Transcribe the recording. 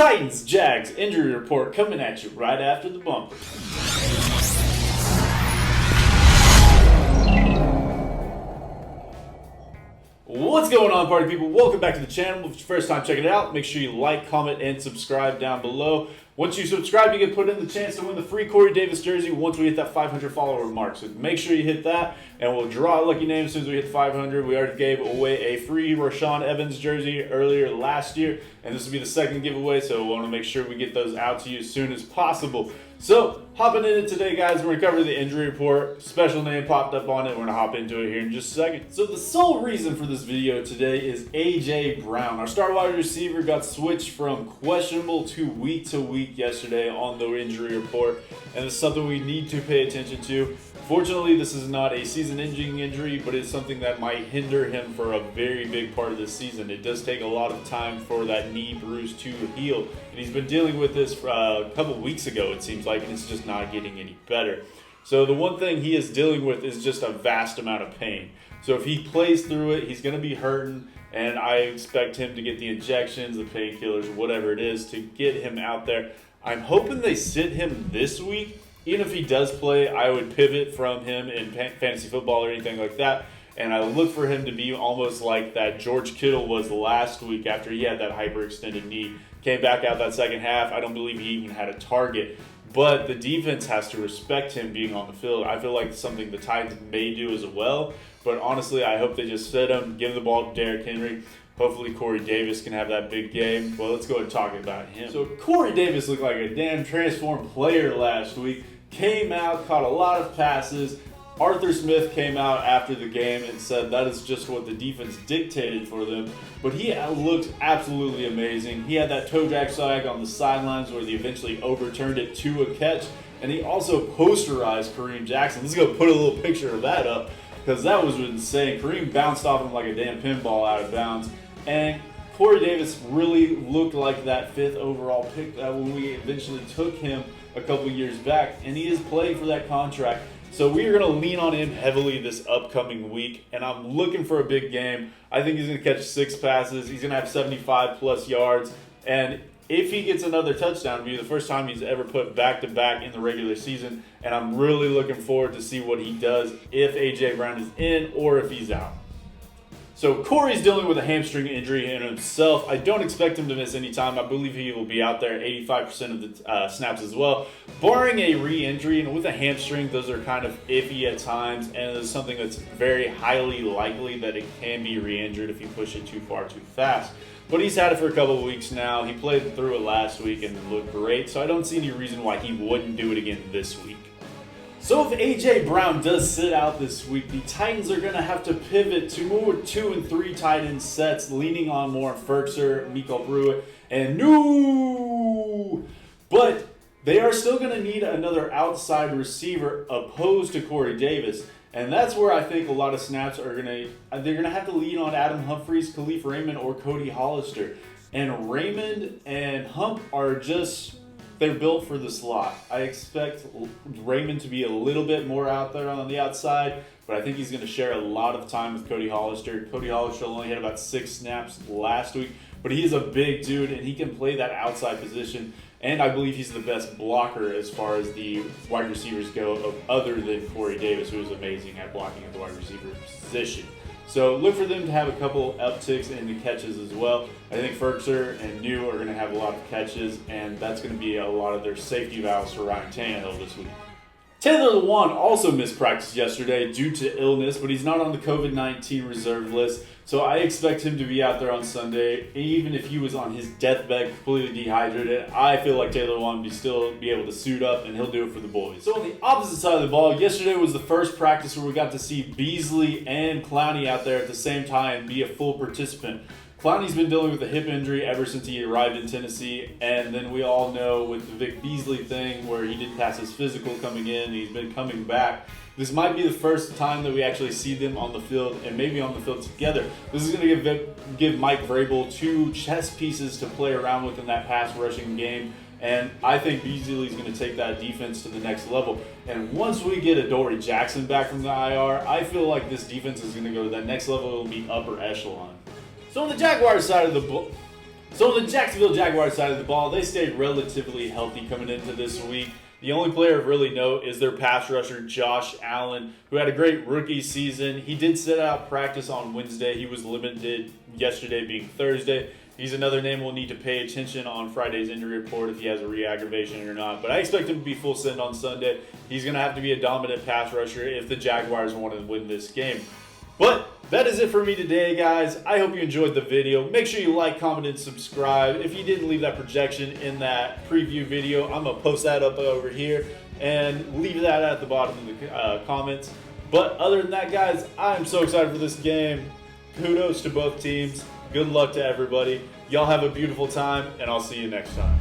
Titans, Jags injury report coming at you right after the bumper. What's going on, party people? Welcome back to the channel. If it's your first time checking it out, make sure you like, comment, and subscribe down below. Once you subscribe, you get put in the chance to win the free Corey Davis jersey once we hit that 500 follower mark. So make sure you hit that, and we'll draw a lucky name as soon as we hit 500. We already gave away a free Rashaan Evans jersey earlier last year, and this will be the second giveaway, so we want to make sure we get those out to you as soon as possible. So, hopping into today, guys, we're going to cover the injury report. Special name popped up on it. We're going to hop into it here in just a second. So, the sole reason for this video today is A.J. Brown. Our star wide receiver got switched from questionable to week yesterday on the injury report, and it's something we need to pay attention to. Fortunately, this is not a season-ending injury, but it's something that might hinder him for a very big part of the season. It does take a lot of time for that knee bruise to heal, and he's been dealing with this for a couple weeks ago, it seems like, and it's just not getting any better. So the one thing he is dealing with is just a vast amount of pain. So if he plays through it, he's going to be hurting, and I expect him to get the injections, the painkillers, whatever it is, to get him out there. I'm hoping they sit him this week. Even if he does play, I would pivot from him in fantasy football or anything like that. And I look for him to be almost like that George Kittle was last week after he had that hyperextended knee. Came back out that second half. I don't believe he even had a target. But the defense has to respect him being on the field. I feel like it's something the Titans may do as well. But honestly, I hope they just sit him, give the ball to Derrick Henry. Hopefully Corey Davis can have that big game. Well, let's go ahead and talk about him. So Corey Davis looked like a damn transformed player last week. Came out, caught a lot of passes. Arthur Smith came out after the game and said that is just what the defense dictated for them. But he looked absolutely amazing. He had that toe drag sack on the sidelines where they eventually overturned it to a catch. And he also posterized Kareem Jackson. Let's go put a little picture of that up because that was insane. Kareem bounced off him like a damn pinball out of bounds. And Corey Davis really looked like that 5th overall pick that when we eventually took him a couple years back, and he is playing for that contract. So we are going to lean on him heavily this upcoming week, and I'm looking for a big game. I think he's going to catch 6 passes. He's going to have 75 plus yards, and if he gets another touchdown, it'll be the first time he's ever put back-to-back in the regular season, and I'm really looking forward to see what he does if A.J. Brown is in or if he's out. So Corey's dealing with a hamstring injury in himself. I don't expect him to miss any time. I believe he will be out there 85% of the snaps as well. Barring a re-injury, and with a hamstring, those are kind of iffy at times, and it's something that's very highly likely that it can be re-injured if you push it too far too fast. But he's had it for a couple of weeks now. He played through it last week and looked great, so I don't see any reason why he wouldn't do it again this week. So if A.J. Brown does sit out this week, the Titans are going to have to pivot to more 2 and 3 tight end sets, leaning on more Ferkser, Miko Pruitt, and New. But they are still going to need another outside receiver opposed to Corey Davis. And that's where I think a lot of snaps are they're going to have to lean on Adam Humphries, Khalif Raymond, or Cody Hollister. And Raymond and Hump are they're built for the slot. I expect Raymond to be a little bit more out there on the outside, but I think he's going to share a lot of time with Cody Hollister. Cody Hollister only had about 6 snaps last week, but he is a big dude, and he can play that outside position, and I believe he's the best blocker as far as the wide receivers go, other than Corey Davis, who is amazing at blocking at the wide receiver position. So look for them to have a couple upticks in the catches as well. I think Ferkser and New are going to have a lot of catches, and that's going to be a lot of their safety valves for Ryan Tannehill this week. Taylor Lewan also missed practice yesterday due to illness, but he's not on the COVID-19 reserve list, so I expect him to be out there on Sunday. Even if he was on his deathbed, completely dehydrated, I feel like Taylor Lewan will still be able to suit up, and he'll do it for the boys. So on the opposite side of the ball, yesterday was the first practice where we got to see Beasley and Clowney out there at the same time and be a full participant. Clowney's been dealing with a hip injury ever since he arrived in Tennessee, and then we all know with the Vic Beasley thing where he didn't pass his physical coming in, and he's been coming back. This might be the first time that we actually see them on the field, and maybe on the field together. This is going to give Mike Vrabel 2 chess pieces to play around with in that pass rushing game, and I think Beasley's going to take that defense to the next level. And once we get Adoree Jackson back from the IR, I feel like this defense is going to go to that next level. It'll be upper echelon. So on the Jaguars side of the ball, So on the Jacksonville Jaguars side of the ball, they stayed relatively healthy coming into this week. The only player of really note is their pass rusher, Josh Allen, who had a great rookie season. He did sit out practice on Wednesday. He was limited yesterday being Thursday. He's another name we'll need to pay attention on Friday's injury report if he has a re-aggravation or not. But I expect him to be full send on Sunday. He's going to have to be a dominant pass rusher if the Jaguars want to win this game. But that is it for me today, guys. I hope you enjoyed the video. Make sure you like, comment, and subscribe. If you didn't leave that projection in that preview video, I'm going to post that up over here and leave that at the bottom of the comments. But other than that, guys, I'm so excited for this game. Kudos to both teams. Good luck to everybody. Y'all have a beautiful time, and I'll see you next time.